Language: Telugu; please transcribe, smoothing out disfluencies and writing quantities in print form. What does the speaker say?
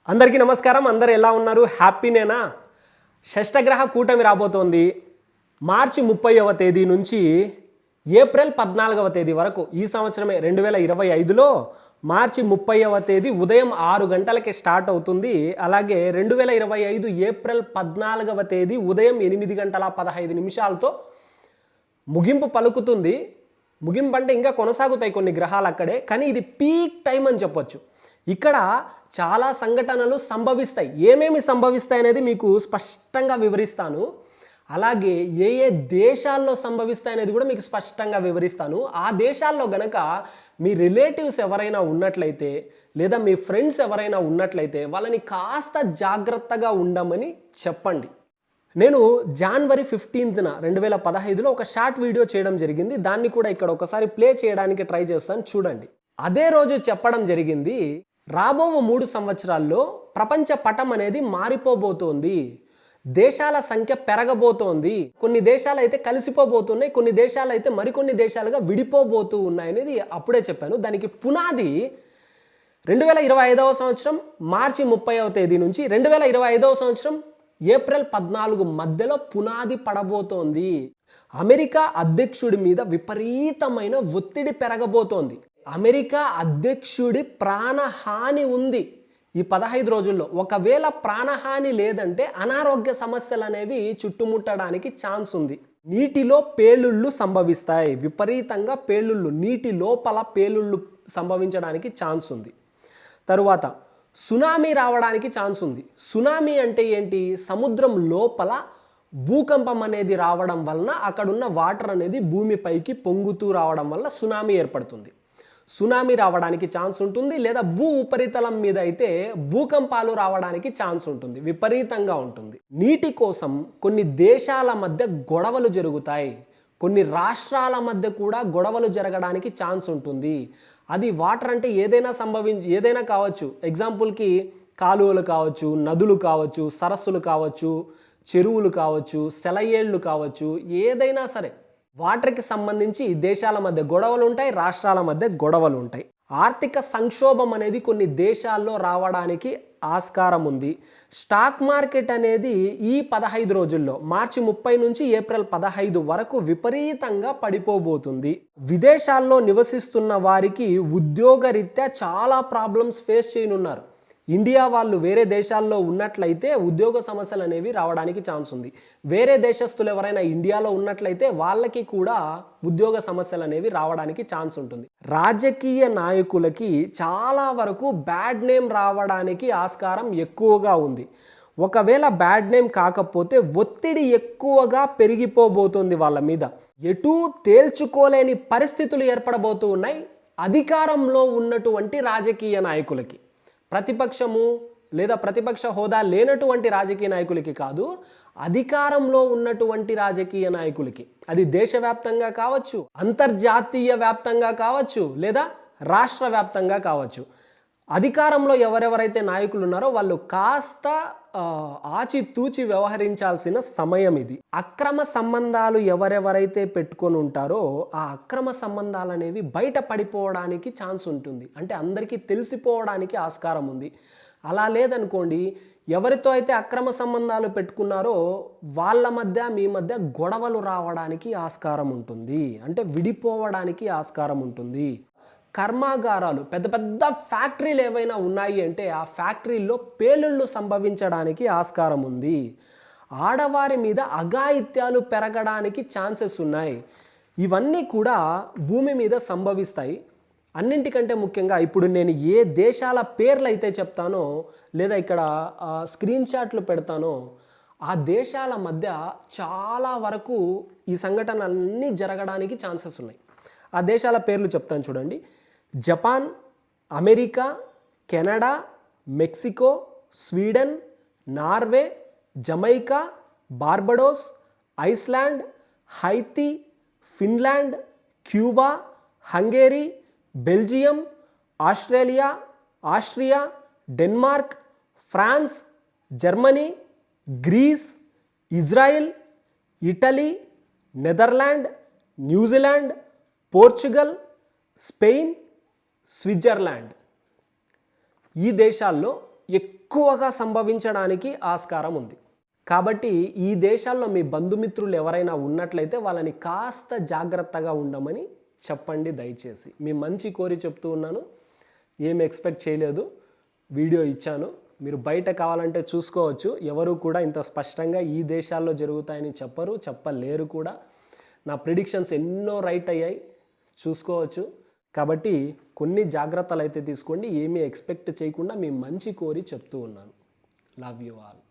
అందరికీ నమస్కారం. అందరూ ఎలా ఉన్నారు? హ్యాపీనేనా? షష్టగ్రహ కూటమి రాబోతోంది. మార్చి 30వ తేదీ నుంచి ఏప్రిల్ 14వ తేదీ వరకు ఈ సంవత్సరమే 2025లో మార్చి 30వ తేదీ ఉదయం 6 గంటలకి స్టార్ట్ అవుతుంది. అలాగే 2025 ఏప్రిల్ 14వ తేదీ ఉదయం 8 గంటల 15 నిమిషాలతో ముగింపు పలుకుతుంది. ముగింపు అంటే ఇంకా కొనసాగుతాయి కొన్ని గ్రహాలు అక్కడే, కానీ ఇది పీక్ టైం అని చెప్పొచ్చు. ఇక్కడ చాలా సంఘటనలు సంభవిస్తాయి. ఏమేమి సంభవిస్తాయి అనేది మీకు స్పష్టంగా వివరిస్తాను. అలాగే ఏ ఏ దేశాల్లో సంభవిస్తాయి అనేది కూడా మీకు స్పష్టంగా వివరిస్తాను. ఆ దేశాల్లో గనక మీ రిలేటివ్స్ ఎవరైనా ఉన్నట్లయితే లేదా మీ ఫ్రెండ్స్ ఎవరైనా ఉన్నట్లయితే వాళ్ళని కాస్త జాగ్రత్తగా ఉండమని చెప్పండి. నేను జనవరి 15న 2015లో ఒక షార్ట్ వీడియో చేయడం జరిగింది. దాన్ని కూడా ఇక్కడ ఒకసారి ప్లే చేయడానికి ట్రై చేస్తాను, చూడండి. అదే రోజు చెప్పడం జరిగింది, రాబో 3 సంవత్సరాల్లో ప్రపంచ పటం అనేది మారిపోబోతోంది, దేశాల సంఖ్య పెరగబోతోంది, కొన్ని దేశాలు అయితే కలిసిపోబోతున్నాయి, కొన్ని దేశాలు అయితే మరికొన్ని దేశాలుగా విడిపోబోతూ ఉన్నాయి అనేది అప్పుడే చెప్పాను. దానికి పునాది 2025వ సంవత్సరం మార్చి 30వ తేదీ నుంచి 2025వ సంవత్సరం ఏప్రిల్ 14 మధ్యలో పునాది పడబోతోంది. అమెరికా అధ్యక్షుడి మీద విపరీతమైన ఒత్తిడి పెరగబోతోంది. అమెరికా అధ్యక్షుడి ప్రాణహాని ఉంది ఈ 15 రోజుల్లో. ఒకవేళ ప్రాణహాని లేదంటే అనారోగ్య సమస్యలు అనేవి చుట్టుముట్టడానికి ఛాన్స్ ఉంది. నీటిలో పేలుళ్ళు సంభవిస్తాయి. విపరీతంగా పేలుళ్ళు, నీటి లోపల పేలుళ్ళు సంభవించడానికి ఛాన్స్ ఉంది. తరువాత సునామీ రావడానికి ఛాన్స్ ఉంది. సునామీ అంటే ఏంటి? సముద్రం లోపల భూకంపం అనేది రావడం వలన అక్కడున్న వాటర్ అనేది భూమిపైకి పొంగుతూ రావడం వల్ల సునామీ ఏర్పడుతుంది. సునామీ రావడానికి ఛాన్స్ ఉంటుంది. లేదా భూ ఉపరితలం మీద అయితే భూకంపాలు రావడానికి ఛాన్స్ ఉంటుంది, విపరీతంగా ఉంటుంది. నీటి కోసం కొన్ని దేశాల మధ్య గొడవలు జరుగుతాయి, కొన్ని రాష్ట్రాల మధ్య కూడా గొడవలు జరగడానికి ఛాన్స్ ఉంటుంది. అది వాటర్ అంటే ఏదైనా కావచ్చు. ఎగ్జాంపుల్కి కాలువలు కావచ్చు, నదులు కావచ్చు, సరస్సులు కావచ్చు, చెరువులు కావచ్చు, సెలయేళ్ళు కావచ్చు, ఏదైనా సరే వాటర్కి సంబంధించి దేశాల మధ్య గొడవలు ఉంటాయి, రాష్ట్రాల మధ్య గొడవలు ఉంటాయి. ఆర్థిక సంక్షోభం అనేది కొన్ని దేశాల్లో రావడానికి ఆస్కారం ఉంది. స్టాక్ మార్కెట్ అనేది ఈ 15 రోజుల్లో మార్చి 30 నుంచి ఏప్రిల్ 15 వరకు విపరీతంగా పడిపోబోతుంది. విదేశాల్లో నివసిస్తున్న వారికి ఉద్యోగరీత్యా చాలా ప్రాబ్లమ్స్ ఫేస్ చేయనున్నారు. ఇండియా వాళ్ళు వేరే దేశాల్లో ఉన్నట్లయితే ఉద్యోగ సమస్యలు అనేవి రావడానికి ఛాన్స్ ఉంది. వేరే దేశస్తులు ఎవరైనా ఇండియాలో ఉన్నట్లయితే వాళ్ళకి కూడా ఉద్యోగ సమస్యలు అనేవి రావడానికి ఛాన్స్ ఉంటుంది. రాజకీయ నాయకులకి చాలా వరకు బ్యాడ్ నేమ్ రావడానికి ఆస్కారం ఎక్కువగా ఉంది. ఒకవేళ బ్యాడ్ నేమ్ కాకపోతే ఒత్తిడి ఎక్కువగా పెరిగిపోబోతుంది వాళ్ళ మీద. ఎటూ తేల్చుకోలేని పరిస్థితులు ఏర్పడబోతూ ఉన్నాయి అధికారంలో ఉన్నటువంటి రాజకీయ నాయకులకి. ప్రతిపక్షము లేదా ప్రతిపక్ష హోదా లేనటువంటి రాజకీయ నాయకులకి కాదు, అధికారంలో ఉన్నటువంటి రాజకీయ నాయకులకి. అది దేశవ్యాప్తంగా కావచ్చు, అంతర్జాతీయ వ్యాప్తంగా కావచ్చు, లేదా రాష్ట్ర వ్యాప్తంగా కావచ్చు. అధికారంలో ఎవరెవరైతే నాయకులు ఉన్నారో వాళ్ళు కాస్త ఆచితూచి వ్యవహరించాల్సిన సమయం ఇది. అక్రమ సంబంధాలు ఎవరెవరైతే పెట్టుకొని ఉంటారో ఆ అక్రమ సంబంధాలు అనేవి బయట పడిపోవడానికి ఛాన్స్ ఉంటుంది. అంటే అందరికీ తెలిసిపోవడానికి ఆస్కారం ఉంది. అలా లేదనుకోండి, ఎవరితో అయితే అక్రమ సంబంధాలు పెట్టుకున్నారో వాళ్ళ మధ్య మీ మధ్య గొడవలు రావడానికి ఆస్కారం ఉంటుంది. అంటే విడిపోవడానికి ఆస్కారం ఉంటుంది. కర్మాగారాలు, పెద్ద పెద్ద ఫ్యాక్టరీలు ఏవైనా ఉన్నాయి అంటే ఆ ఫ్యాక్టరీల్లో పేలుళ్ళు సంభవించడానికి ఆస్కారం ఉంది. ఆడవారి మీద అఘాయిత్యాలు పెరగడానికి ఛాన్సెస్ ఉన్నాయి. ఇవన్నీ కూడా భూమి మీద సంభవిస్తాయి. అన్నింటికంటే ముఖ్యంగా ఇప్పుడు నేను ఏ దేశాల పేర్లు అయితే చెప్తానో లేదా ఇక్కడ స్క్రీన్ షాట్లు పెడతానో ఆ దేశాల మధ్య చాలా వరకు ఈ సంఘటనలన్నీ జరగడానికి ఛాన్సెస్ ఉన్నాయి. ఆ దేశాల పేర్లు చెప్తాను చూడండి. Japan, America, Canada, Mexico, Sweden, Norway, Jamaica, Barbados, Iceland, Haiti, Finland, Cuba, Hungary, Belgium, Australia, Austria, Denmark, France, Germany, Greece, Israel, Italy, Netherland, New Zealand, Portugal, Spain, Switzerland. ఈ దేశాల్లో ఎక్కువగా సంభవించడానికి ఆస్కారం ఉంది. కాబట్టి ఈ దేశాల్లో మీ బంధుమిత్రులు ఎవరైనా ఉన్నట్లయితే వాళ్ళని కాస్త జాగ్రత్తగా ఉండమని చెప్పండి దయచేసి. మీ మంచి కోరి చెప్తూ ఉన్నాను, ఏం ఎక్స్పెక్ట్ చేయలేదు, వీడియో ఇచ్చాను. మీరు బయట కావాలంటే చూసుకోవచ్చు. ఎవరు కూడా ఇంత స్పష్టంగా ఈ దేశాల్లో జరుగుతాయని చెప్పలేరు కూడా. నా ప్రిడిక్షన్స్ ఎన్నో రైట్ అయ్యాయి, చూసుకోవచ్చు. కాబట్టి కొన్ని జాగ్రత్తలు అయితే తీసుకోండి. ఏమీ ఎక్స్పెక్ట్ చేయకుండా మీ మంచి కోరి చెప్తూ ఉన్నాను. Love you all.